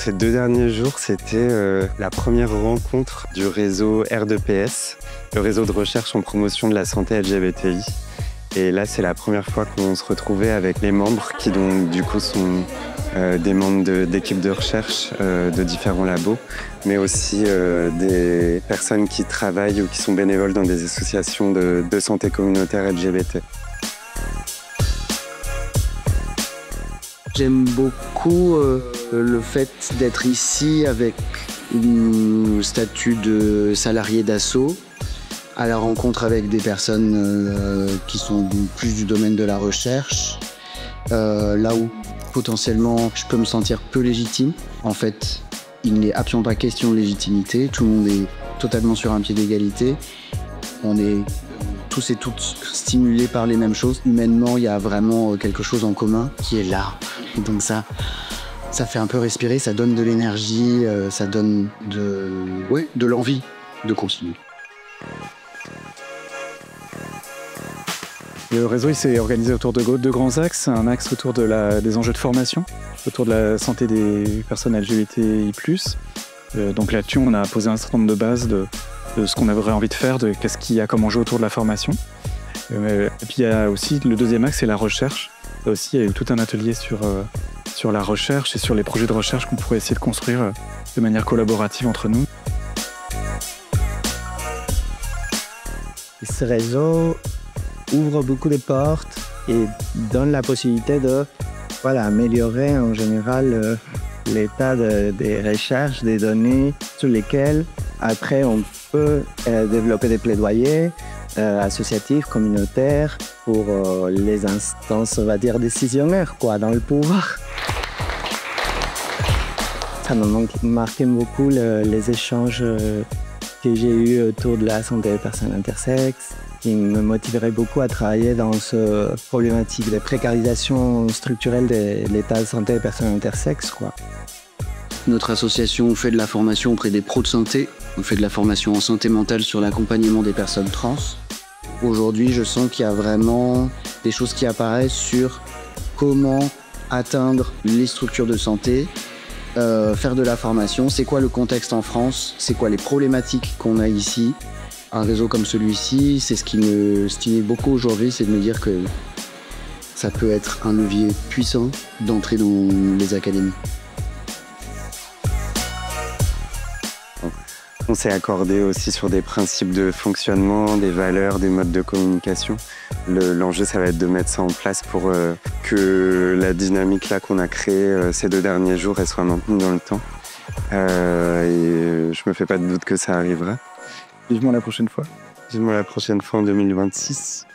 Ces 2 derniers jours, c'était la première rencontre du réseau R2PS, le réseau de recherche en promotion de la santé LGBTI. Et là, c'est la première fois qu'on se retrouvait avec les membres qui donc du coup sont des membres d'équipes de recherche de différents labos, mais aussi des personnes qui travaillent ou qui sont bénévoles dans des associations de santé communautaire LGBT. J'aime beaucoup le fait d'être ici avec un statut de salarié d'Asso, à la rencontre avec des personnes qui sont plus du domaine de la recherche, là où potentiellement je peux me sentir peu légitime. En fait, il n'est absolument pas question de légitimité, tout le monde est totalement sur un pied d'égalité. On est tous et toutes stimulés par les mêmes choses. Humainement, il y a vraiment quelque chose en commun qui est là. Donc ça fait un peu respirer, ça donne de l'énergie, ça donne de l'envie de continuer. Le réseau il s'est organisé autour de 2 grands axes. Un axe autour des enjeux de formation, autour de la santé des personnes LGBTI+. Donc là-dessus, on a posé un certain nombre de bases de ce qu'on aurait envie de faire, de qu'est-ce qu'il y a comme enjeu autour de la formation. Et puis il y a aussi le deuxième axe, c'est la recherche. Là aussi, il y a eu tout un atelier sur la recherche et sur les projets de recherche qu'on pourrait essayer de construire de manière collaborative entre nous. Ce réseau ouvre beaucoup de portes et donne la possibilité de améliorer en général l'état des recherches, des données sur lesquelles après on peut développer des plaidoyers associatifs, communautaires pour les instances, on va dire, décisionnaires dans le pouvoir. Ça m'a marqué beaucoup les échanges que j'ai eus autour de la santé des personnes intersexes, qui me motiverait beaucoup à travailler dans cette problématique de précarisation structurelle de l'état de santé des personnes intersexes. Notre association fait de la formation auprès des pros de santé. On fait de la formation en santé mentale sur l'accompagnement des personnes trans. Aujourd'hui, je sens qu'il y a vraiment des choses qui apparaissent sur comment atteindre les structures de santé, faire de la formation, c'est quoi le contexte en France, c'est quoi les problématiques qu'on a ici. Un réseau comme celui-ci, c'est ce qui me stimule beaucoup aujourd'hui, c'est de me dire que ça peut être un levier puissant d'entrer dans les académies. On s'est accordé aussi sur des principes de fonctionnement, des valeurs, des modes de communication. L'enjeu, ça va être de mettre ça en place pour que la dynamique là qu'on a créée ces 2 derniers jours, elle soit maintenue dans le temps. Et je me fais pas de doute que ça arrivera. Vivement la prochaine fois. Vivement la prochaine fois en 2026.